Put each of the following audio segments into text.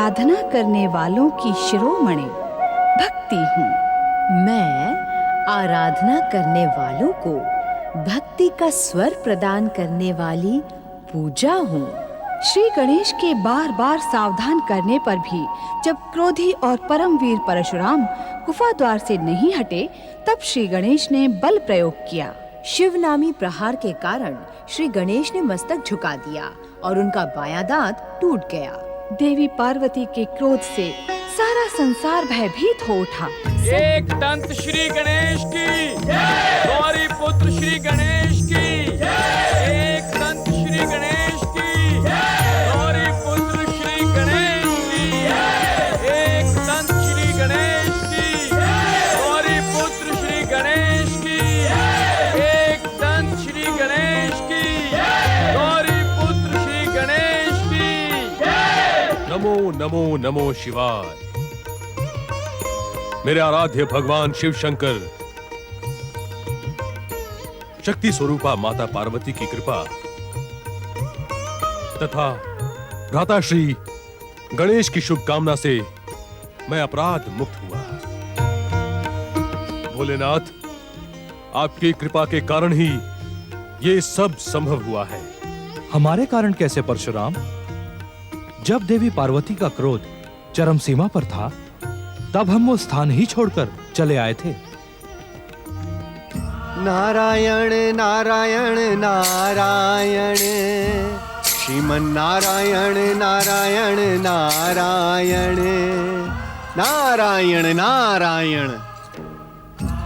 आराधना करने वालों की शिरोमणि भक्ति हूँ। मैं आराधना करने वालों को भक्ति का स्वर प्रदान करने वाली पूजा हूँ। श्री गणेश के बार बार सावधान करने पर भी जब क्रोधी और परमवीर परशुराम गुफा द्वार से नहीं हटे, तब श्री गणेश ने बल प्रयोग किया। शिवनामी प्रहार के कारण श्री गणेश ने मस्तक झुका दिया और उनका बायां दांत टूट गया। देवी पार्वती के क्रोध से सारा संसार भयभीत हो उठा। एक दंत श्री गणेश की, गौरी पुत्र श्री गणेश की, एक दंत श्री गणेश की, गौरी पुत्र श्री गणेश की, एक दंत श्री गणेश की, गौरी पुत्र श्री गणेश की, एक दंत श्री गणेश की, गौरी पुत्र श्री गणेश की। नमो नमो नमो शिवाय। मेरे आराध्य भगवान शिव शंकर, शक्ति स्वरूपा माता पार्वती की कृपा तथा भ्राता श्री गणेश की शुभकामना से मैं अपराध मुक्त हुआ। भोलेनाथ, आपकी कृपा के कारण ही ये सब संभव हुआ है। हमारे कारण कैसे परशुराम? जब देवी पार्वती का क्रोध चरम सीमा पर था, तब हम वो स्थान ही छोड़कर चले आए थे। नारायण नारायण नारायण, श्रीमन नारायण नारायण नारायण, नारायण नारायण।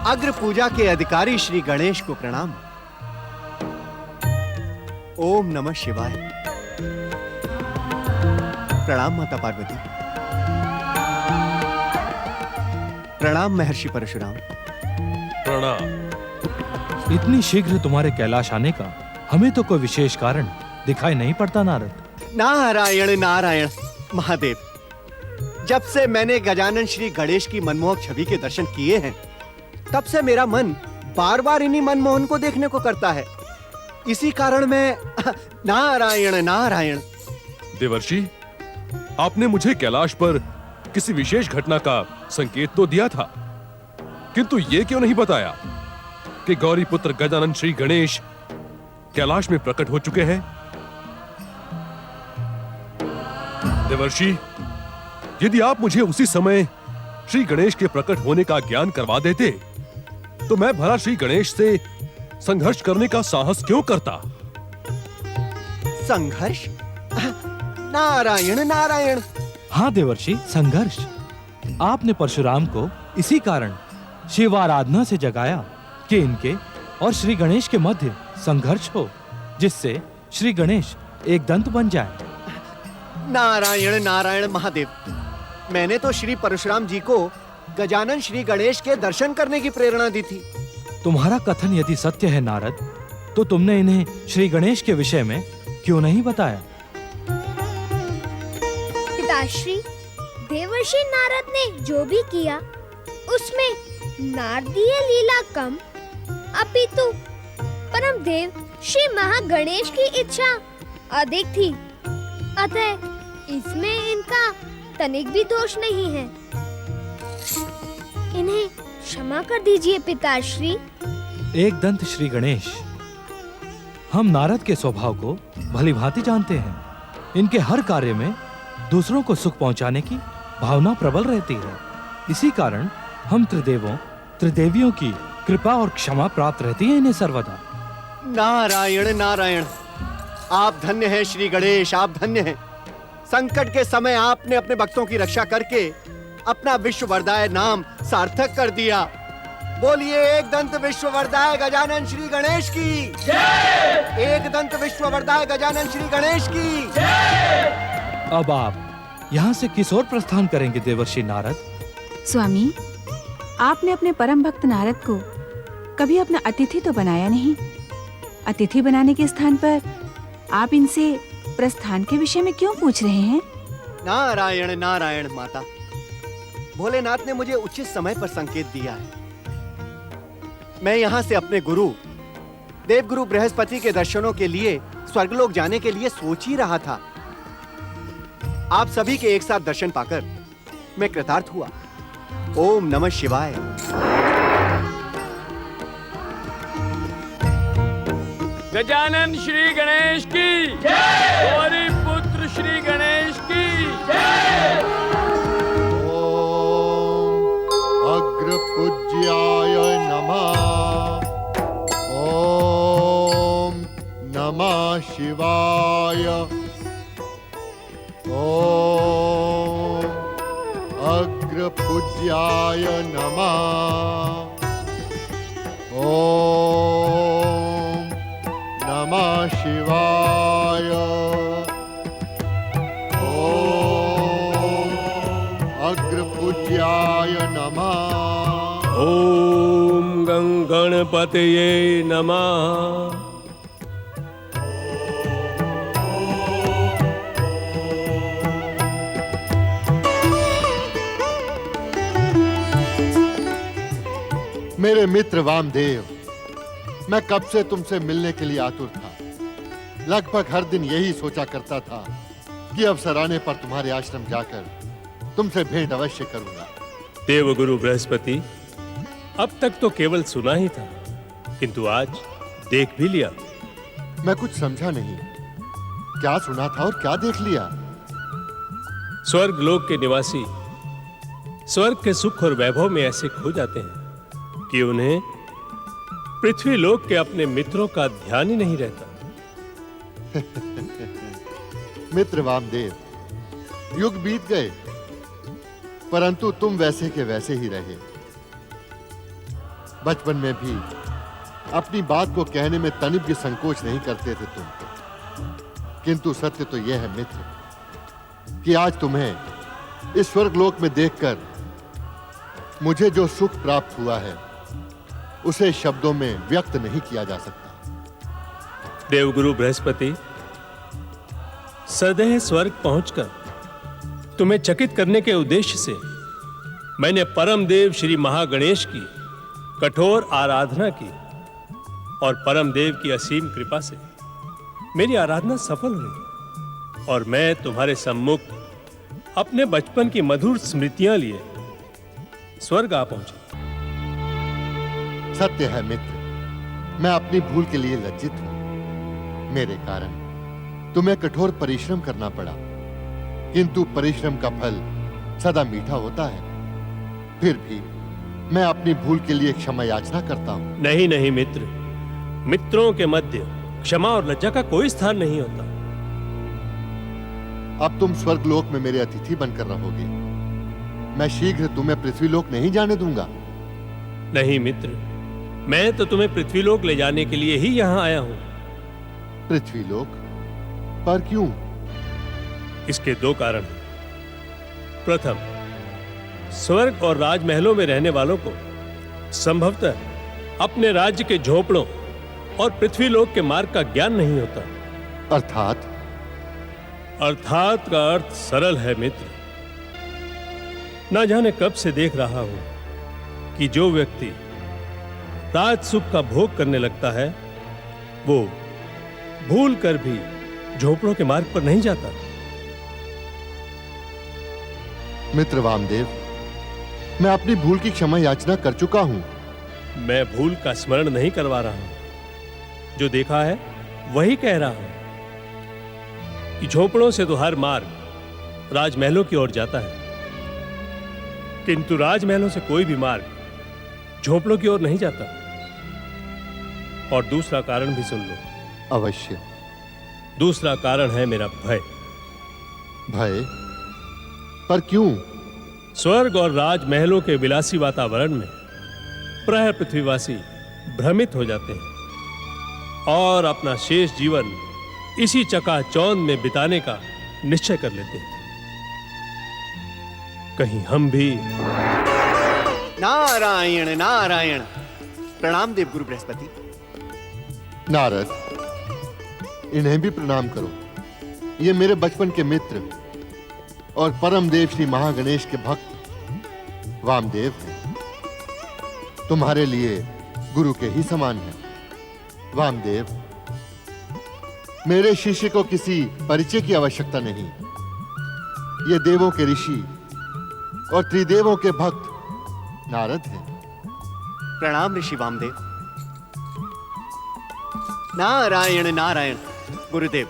अग्र पूजा के अधिकारी श्री गणेश को प्रणाम। ओम नमः शिवाय। प्रणाम माता पार्वती। प्रणाम महर्षि परशुराम। प्रणाम। इतनी शीघ्र तुम्हारे कैलाश आने का हमें तो कोई विशेष कारण दिखाई नहीं पड़ता नारद। नारायण नारायण महादेव, जब से मैंने गजानन श्री गणेश की मनमोहक छवि के दर्शन किए हैं, तब से मेरा मन बार बार इन्हीं मनमोहन को देखने को करता है। इसी कारण मैं नारायण नारायण। देवर्षि, आपने मुझे कैलाश पर किसी विशेष घटना का संकेत तो दिया था, किंतु ये क्यों नहीं बताया कि गौरी पुत्र गजानन श्री गणेश कैलाश में प्रकट हो चुके हैं? देवर्षि, यदि आप मुझे उसी समय श्री गणेश के प्रकट होने का ज्ञान करवा देते, तो मैं भला श्री गणेश से संघर्ष करने का साहस क्यों करता? संघर्ष? नारायण नारायण। हाँ देवर्षि, संघर्ष। आपने परशुराम को इसी कारण शिव आराधना से जगाया कि इनके और श्री गणेश के मध्य संघर्ष हो, जिससे श्री गणेश एक दंत बन जाए। नारायण नारायण महादेव, मैंने तो श्री परशुराम जी को गजानन श्री गणेश के दर्शन करने की प्रेरणा दी थी। तुम्हारा कथन यदि सत्य है नारद, तो तुमने इन्हें श्री गणेश के विषय में क्यों नहीं बताया? पिताश्री, देवर्षि नारद ने जो भी किया, उसमें नारदीय लीला कम, अपितु परम देव श्री महागणेश की इच्छा अधिक थी। अतः इसमें इनका तनिक भी दोष नहीं है। इन्हें क्षमा कर दीजिए पिताश्री। एक दंत श्री गणेश, हम नारद के स्वभाव को भलीभांति जानते हैं। इनके हर कार्य में दूसरों को सुख पहुंचाने की भावना प्रबल रहती है। इसी कारण हम त्रिदेवों त्रिदेवियों की कृपा और क्षमा प्राप्त रहती है इन्हें सर्वदा। नारायण नारायण। आप धन्य हैं श्री गणेश, आप धन्य हैं। संकट के समय आपने अपने भक्तों की रक्षा करके अपना विश्ववरदाय नाम सार्थक कर दिया। बोलिए एक दंत विश्ववरदाय गजानन श्री गणेश की जय। एक दंत विश्ववरदाय गजानन श्री गणेश की जय। अब आप यहाँ से किस ओर प्रस्थान करेंगे देवर्षि नारद? स्वामी, आपने अपने परम भक्त नारद को कभी अपना अतिथि तो बनाया नहीं। अतिथि बनाने के स्थान पर आप इनसे प्रस्थान के विषय में क्यों पूछ रहे हैं? नारायण नारायण माता, भोलेनाथ ने मुझे उचित समय पर संकेत दिया है। मैं यहाँ से अपने गुरु देवगुरु बृहस्पति के दर्शनों के लिए स्वर्गलोक जाने के लिए सोच ही रहा था। आप सभी के एक साथ दर्शन पाकर मैं कृतार्थ हुआ। ओम नमः शिवाय। गजानन श्री गणेश की गौरी पुत्र श्री गणेश की अग्रपूज्याय नमः। ओम नमः शिवाय। ओम अग्रपूज्याय नमः। ओम नमः शिवाय। ओम अग्रपूज्याय नमः। ओम गणपतये नमः। मेरे मित्र वामदेव, मैं कब से तुमसे मिलने के लिए आतुर था। लगभग हर दिन यही सोचा करता था कि अवसर आने पर तुम्हारे आश्रम जाकर तुमसे भेंट अवश्य करूंगा। देवगुरु बृहस्पति, अब तक तो केवल सुना ही था, किंतु आज देख भी लिया। मैं कुछ समझा नहीं, क्या सुना था और क्या देख लिया? स्वर्ग लोक के निवासी स्वर्ग के सुख और वैभव में ऐसे खो जाते हैं कि उन्हें पृथ्वी लोक के अपने मित्रों का ध्यान ही नहीं रहता। मित्र वामदेव, युग बीत गए, परंतु तुम वैसे के वैसे ही रहे। बचपन में भी अपनी बात को कहने में तनिक भी संकोच नहीं करते थे तुम, किंतु सत्य तो यह है मित्र कि आज तुम्हें इस स्वर्गलोक में देखकर मुझे जो सुख प्राप्त हुआ है उसे शब्दों में व्यक्त नहीं किया जा सकता। देवगुरु बृहस्पति, सदैव स्वर्ग पहुंचकर तुम्हें चकित करने के उद्देश्य से मैंने परम देव श्री महागणेश की कठोर आराधना की और परम देव की असीम कृपा से मेरी आराधना सफल हुई और मैं तुम्हारे सम्मुख अपने बचपन की मधुर स्मृतियां लिए स्वर्ग आ पहुंचा। सत्य है मित्र, मैं अपनी भूल के लिए लज्जित हूं। मेरे कारण तुम्हें कठोर परिश्रम करना पड़ा, किंतु परिश्रम का फल सदा मीठा होता है। फिर भी मैं अपनी भूल के लिए क्षमा याचना करता हूं। नहीं नहीं मित्र, मित्रों के मध्य क्षमा और लज्जा का कोई स्थान नहीं होता। अब तुम स्वर्गलोक में मेरे अतिथि बनकर रहोगे। मैं शीघ्र तुम्हें पृथ्वीलोक नहीं जाने दूंगा। नहीं मित्र, मैं तो तुम्हें पृथ्वीलोक ले जाने के लिए ही यहां आया हूं। पृथ्वीलोक? पर क्यों? इसके दो कारण हैं। प्रथम, स्वर्ग और राजमहलों में रहने वालों को संभवतः अपने राज्य के झोपड़ों और पृथ्वीलोक के मार्ग का ज्ञान नहीं होता। अर्थात? अर्थात का अर्थ सरल है मित्र। ना जाने कब से देख रहा हूं कि जो व्यक्ति राज सुख का भोग करने लगता है वो भूल कर भी झोपड़ों के मार्ग पर नहीं जाता। मित्र वामदेव, मैं अपनी भूल की क्षमा याचना कर चुका हूं। मैं भूल का स्मरण नहीं करवा रहा हूं, जो देखा है वही कह रहा हूं कि झोपड़ों से तो हर मार्ग राजमहलों की ओर जाता है, किंतु राजमहलों से कोई भी मार्ग झोपड़ों की ओर नहीं जाता। और दूसरा कारण भी सुन लो। अवश्य। दूसरा कारण है मेरा भय। भय? पर क्यों? स्वर्ग और राजमहलों के विलासी वातावरण में प्राय पृथ्वीवासी भ्रमित हो जाते हैं और अपना शेष जीवन इसी चकाचौंध में बिताने का निश्चय कर लेते हैं। कहीं हम भी। नारायण नारायण। प्रणाम देवगुरु बृहस्पति। नारद, इन्हें भी प्रणाम करो। ये मेरे बचपन के मित्र और परम देव श्री महागणेश के भक्त वामदेव हैं। तुम्हारे लिए गुरु के ही समान हैं। वामदेव, मेरे शिष्य को किसी परिचय की आवश्यकता नहीं। ये देवों के ऋषि और त्रिदेवों के भक्त नारद हैं। प्रणाम ऋषि वामदेव। नारायण नारायण। गुरुदेव,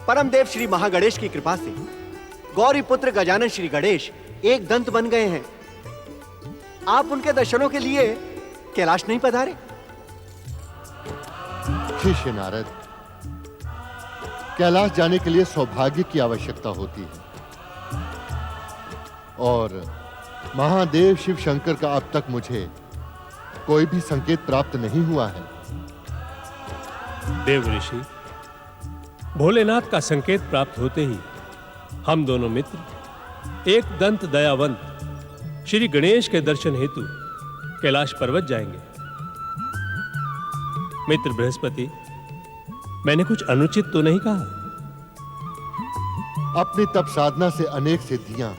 परमदेव श्री महागणेश की कृपा से गौरी पुत्र गजानन श्री गणेश एक दंत बन गए हैं। आप उनके दर्शनों के लिए कैलाश नहीं पधारे? शिष्य नारद, कैलाश जाने के लिए सौभाग्य की आवश्यकता होती है और महादेव शिव शंकर का अब तक मुझे कोई भी संकेत प्राप्त नहीं हुआ है। देव ऋषि, भोलेनाथ का संकेत प्राप्त होते ही हम दोनों मित्र एक दंत दयावंत श्री गणेश के दर्शन हेतु कैलाश पर्वत जाएंगे। मित्र बृहस्पति, मैंने कुछ अनुचित तो नहीं कहा? अपनी तप साधना से अनेक सिद्धियां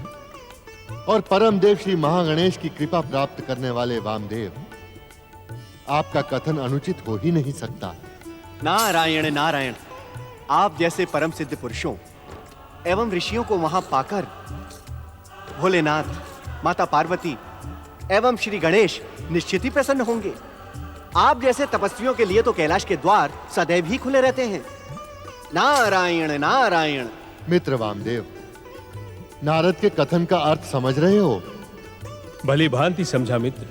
और परम देव श्री महागणेश की कृपा प्राप्त करने वाले वामदेव, आपका कथन अनुचित हो ही नहीं सकता। नारायण नारायण। आप जैसे परम सिद्ध पुरुषों एवं ऋषियों को वहां पाकर भोलेनाथ, माता पार्वती एवं श्री गणेश निश्चित ही प्रसन्न होंगे। आप जैसे तपस्वियों के लिए तो कैलाश के द्वार सदैव ही खुले रहते हैं। नारायण नारायण। मित्र वामदेव, नारद के कथन का अर्थ समझ रहे हो? भली भांति समझा मित्र।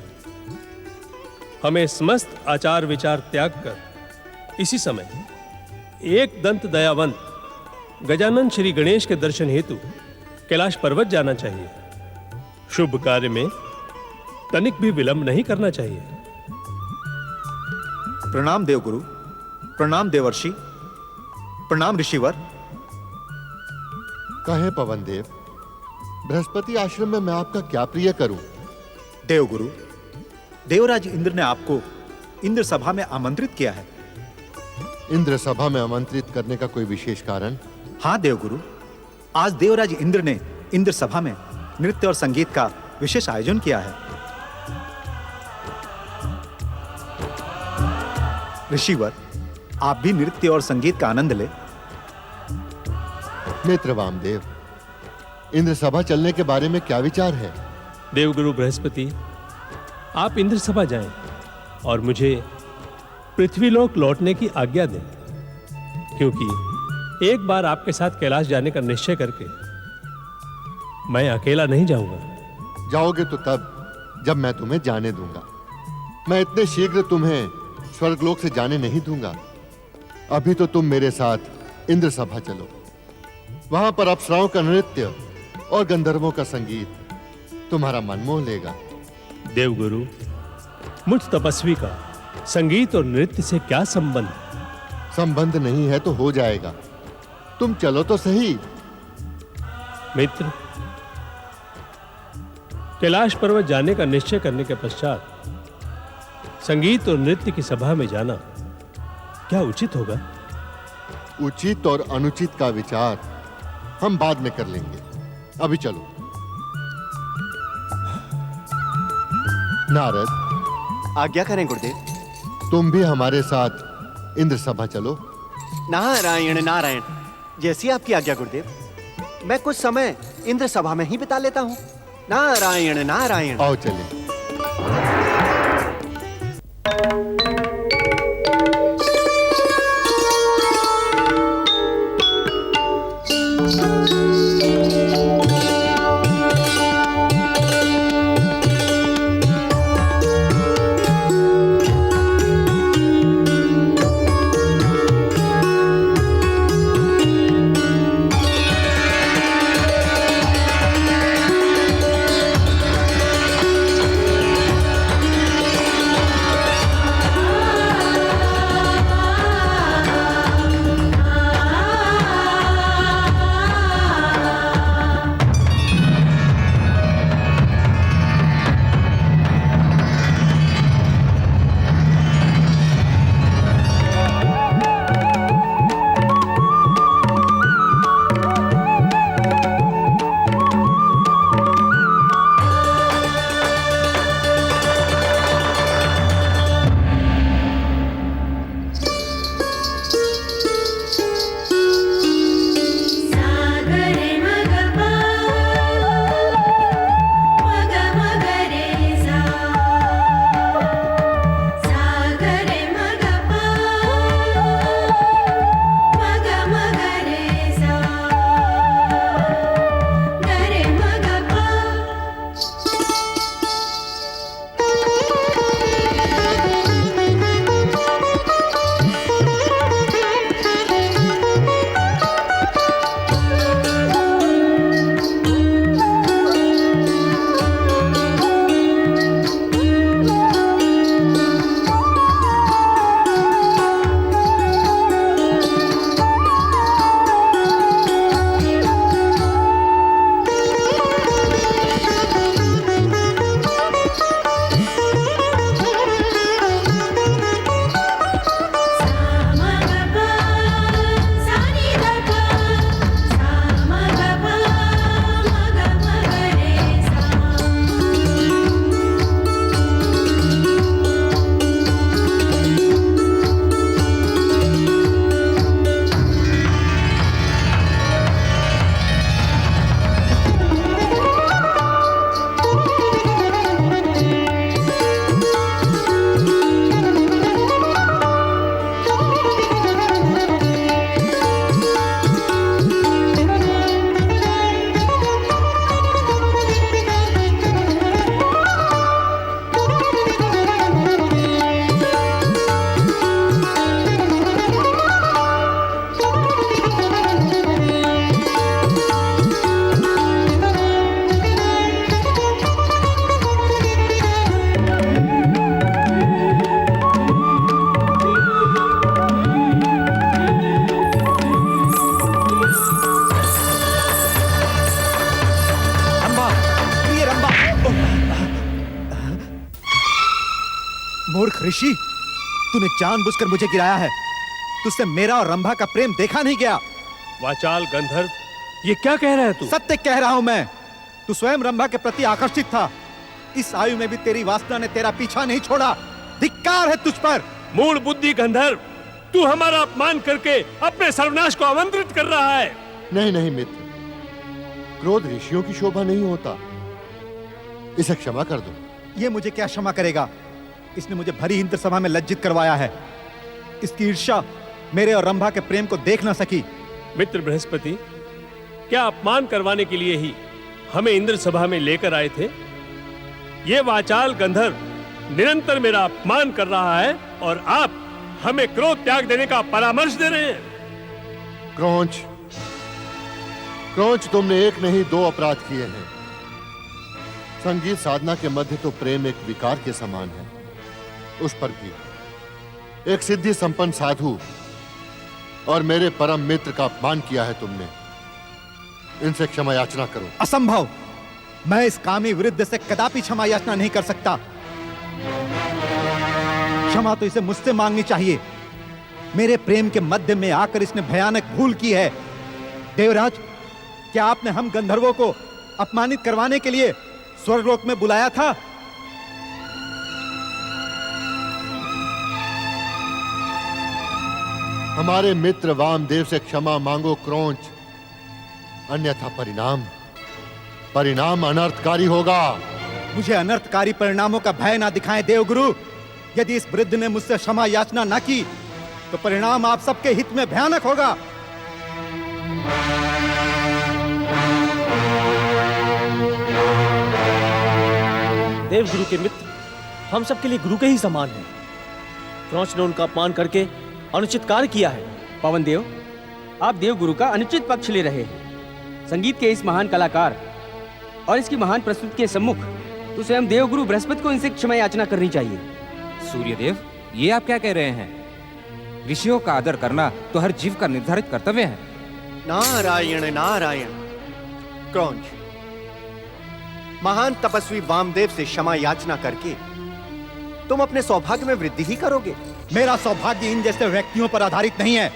हमें समस्त आचार विचार त्याग कर इसी समय एक दंत दयावंत गजानन श्री गणेश के दर्शन हेतु कैलाश पर्वत जाना चाहिए। शुभ कार्य में तनिक भी विलंब नहीं करना चाहिए। प्रणाम देवगुरु, प्रणाम देवर्षि, प्रणाम ऋषिवर। कहे पवन देव, बृहस्पति आश्रम में मैं आपका क्या प्रिय करूं? देवगुरु, देवराज इंद्र ने आपको इंद्र सभा में आमंत्रित किया है। इंद्र सभा में आमंत्रित करने का कोई विशेष कारण? हाँ देवगुरु, आज देवराज इंद्र ने इंद्र सभा में नृत्य और संगीत का विशेष आयोजन किया है। ऋषिवर, आप भी नृत्य और संगीत का आनंद ले। मित्र वामदेव, इंद्र सभा चलने के बारे में क्या विचार है? देवगुरु बृहस्पति, आप इंद्र सभा जाएं और मुझे पृथ्वीलोक लौटने की आज्ञा दें, क्योंकि एक बार आपके साथ कैलाश जाने का निश्चय करके मैं अकेला नहीं जाऊंगा। जाओगे तो तब जब मैं तुम्हें जाने दूंगा। मैं इतने शीघ्र तुम्हें स्वर्गलोक से जाने नहीं दूंगा। अभी तो तुम मेरे साथ इंद्र सभा चलो। वहां पर अप्सराओं का नृत्य और गंधर्वों का संगीत तुम्हारा मन मोह लेगा। देवगुरु, मुझ तपस्वी का संगीत और नृत्य से क्या संबंध? संबंध नहीं है तो हो जाएगा। तुम चलो तो सही। मित्र, कैलाश पर्वत जाने का निश्चय करने के पश्चात संगीत और नृत्य की सभा में जाना क्या उचित होगा? उचित और अनुचित का विचार हम बाद में कर लेंगे। अभी चलो। नारद, आज्ञा करें गुरुदेव। तुम भी हमारे साथ इंद्र सभा चलो। नारायण नारायण। जैसी आपकी आज्ञा गुरुदेव। मैं कुछ समय इंद्र सभा में ही बिता लेता हूँ। नारायण नारायण। आओ चलें। मूर्ख ऋषि, तूने जानबूझकर मुझे गिराया है। तुझसे मेरा और रंभा का प्रेम देखा नहीं गया। वाचाल गंधर्व, ये क्या कह रहा है तू? सत्य कह रहा हूं मैं। तू स्वयं रंभा के प्रति आकर्षित था। इस आयु में भी तेरी वासना ने तेरा पीछा नहीं छोड़ा। धिक्कार है तुझ पर। मूढ़ बुद्धि गंधर्व, तू हमारा अपमान करके अपने सर्वनाश को आमंत्रित कर रहा है। नहीं नहीं मित्र, क्रोध ऋषियों की शोभा नहीं होता। इसे क्षमा कर दो। ये मुझे क्या क्षमा करेगा? इसने मुझे भरी इंद्र सभा में लज्जित करवाया है। इसकी ईर्ष्या मेरे और रंभा के प्रेम को देख ना सकी। मित्र बृहस्पति, क्या अपमान करवाने के लिए ही हमें इंद्र सभा में लेकर आए थे? ये वाचाल गंधर्व निरंतर मेरा अपमान कर रहा है और आप हमें क्रोध त्याग देने का परामर्श दे रहे हैं। क्रौंच, क्रौंच, तुमने एक नहीं 2 अपराध किए हैं। संगीत साधना के मध्य तो प्रेम एक विकार के समान है, उस पर भी एक सिद्धि संपन्न साधु और मेरे परम मित्र का अपमान किया है तुमने। इनसे क्षमा याचना करो। असंभव। मैं इस कामी विरुद्ध से कदापि क्षमा याचना नहीं कर सकता। क्षमा तो इसे मुझसे मांगनी चाहिए। मेरे प्रेम के मध्य में आकर इसने भयानक भूल की है। देवराज, क्या आपने हम गंधर्वों को अपमानित करवाने के लिए स्वर्गलोक में बुलाया था? हमारे मित्र वामदेव से क्षमा मांगो क्रौंच, अन्यथा परिणाम अनर्थकारी होगा। मुझे अनर्थकारी परिणामों का भय ना दिखाएं देवगुरु। यदि इस वृद्ध ने मुझसे क्षमा याचना ना की तो परिणाम आप सबके हित में भयानक होगा। देवगुरु के मित्र हम सबके लिए गुरु के ही समान हैं। क्रौंच ने उनका अपमान करके अनुचित कार्य किया है। पवन देव, आप देवगुरु का अनुचित पक्ष ले रहे हैं। संगीत के इस महान कलाकार और इसकी महान प्रस्तुति के सम्मुख तो स्वयं देवगुरु बृहस्पति को इनसे क्षमा याचना करनी चाहिए। सूर्यदेव, ये आप क्या कह रहे हैं? ऋषियों का आदर करना तो हर जीव का निर्धारित कर्तव्य है। नारायण नारायण। क्रौंच, महान तपस्वी वामदेव से क्षमा याचना करके तुम अपने सौभाग्य में वृद्धि ही करोगे। मेरा सौभाग्य इन जैसे व्यक्तियों पर आधारित नहीं है।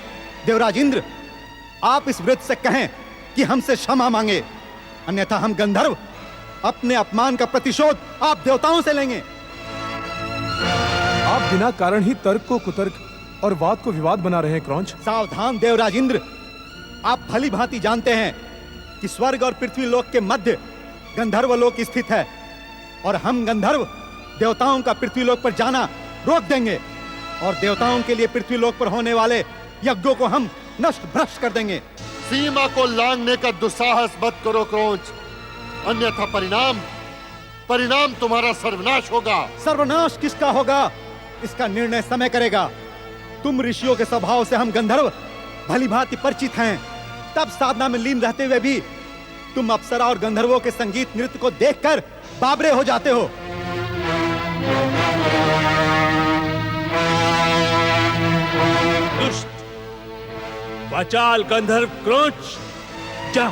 देवराज इंद्र, आप इस वृद्ध से कहें कि हमसे क्षमा मांगे, अन्यथा हम गंधर्व अपने अपमान का प्रतिशोध आप देवताओं से लेंगे। आप बिना कारण ही तर्क को कुतर्क और वाद को विवाद बना रहे हैं क्रौंच। सावधान देवराज इंद्र, आप भली भांति जानते हैं कि स्वर्ग और पृथ्वी लोक के मध्य गंधर्व लोक स्थित है और हम गंधर्व देवताओं का पृथ्वी लोक पर जाना रोक देंगे और देवताओं के लिए पृथ्वी लोक पर होने वाले यज्ञों को हम नष्ट भ्रष्ट कर देंगे। सीमा को लांघने का दुस्साहस मत करो क्रौंच, अन्यथा परिणाम तुम्हारा सर्वनाश होगा। सर्वनाश किसका होगा, इसका निर्णय समय करेगा। तुम ऋषियों के स्वभाव से हम गंधर्व भली भांति परिचित हैं। तब साधना में लीन रहते हुए भी तुम अप्सरा और गंधर्वों के संगीत नृत्य को देखकर बाबरे हो जाते हो। दुष्ट वाचाल गंधर्व क्रौंच, जा,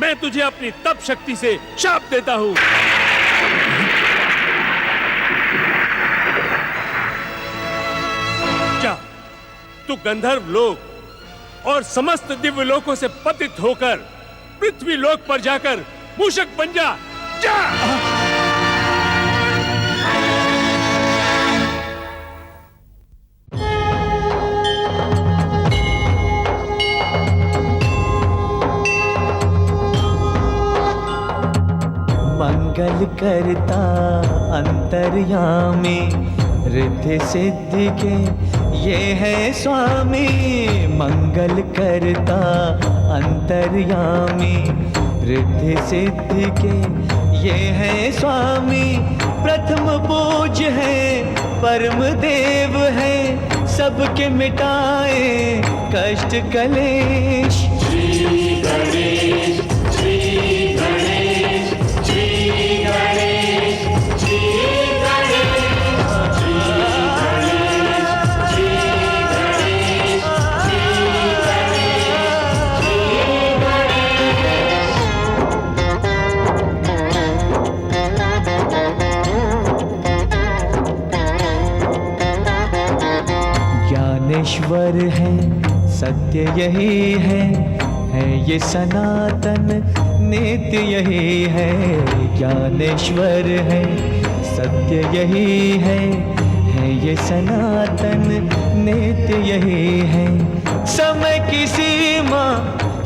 मैं तुझे अपनी तप शक्ति से शाप देता हूं। जा, तू गंधर्व लोक और समस्त दिव्य लोकों से पतित होकर पृथ्वी लोक पर जाकर मूषक बन जा। जा! मंगल करता अंतर्यामी, रिद्धि सिद्धि के ये है स्वामी। मंगल करता अंतर्यामी, रिद्धि सिद्धि के ये है स्वामी। प्रथम पूज्य है, परम देव है, सबके मिटाए कष्ट कलेश। श्री गणेश, श्री गणेश, श्री गणेश, श्री गणेश, श्री गणेश, श्री गणेश, श्री गणेश, श्री गणेश। ईश्वर है, सत्य यही है ये सनातन नित्य यही है। ज्ञानेश्वर है, सत्य यही है ये सनातन नित्य यही है। समय की सीमा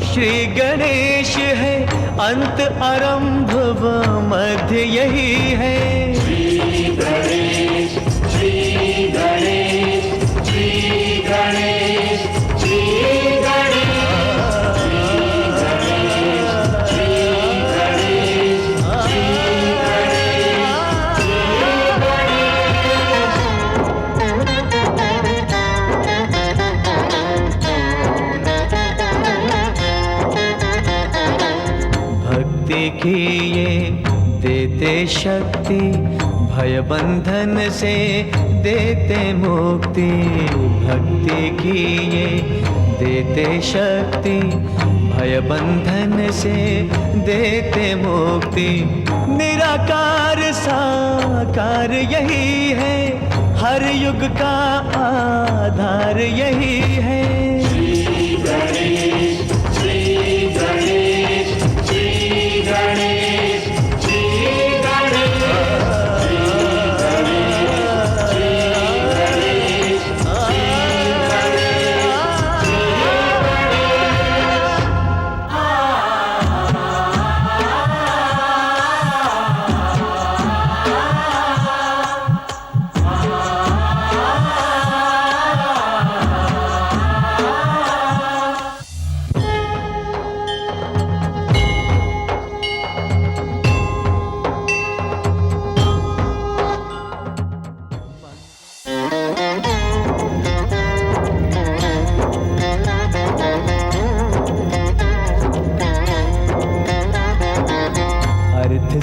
श्री गणेश है, अंत आरंभ व मध्य यही है। श्री गणेश, श्री गणेश, श्री गणेश, श्री गणेश। की ये देते शक्ति, भय बंधन से देते मुक्ति। भक्ति की ये देते शक्ति, भय बंधन से देते मुक्ति। निराकार साकार यही है, हर युग का आधार यही है। श्री गणेश, श्री गणेश, श्री गणेश, श्री गणेश, श्री गणेश, श्री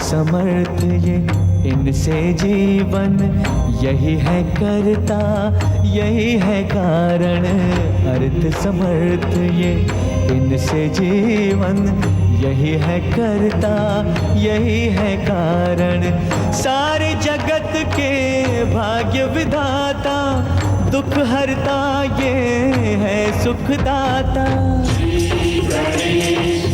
समर्थ ये इनसे जीवन, यही है करता यही है कारण। अर्थ समर्थ ये इनसे जीवन, यही है करता यही है कारण। सारे जगत के भाग्य विधाता, दुख हरता ये है सुखदाता। श्री गणेश,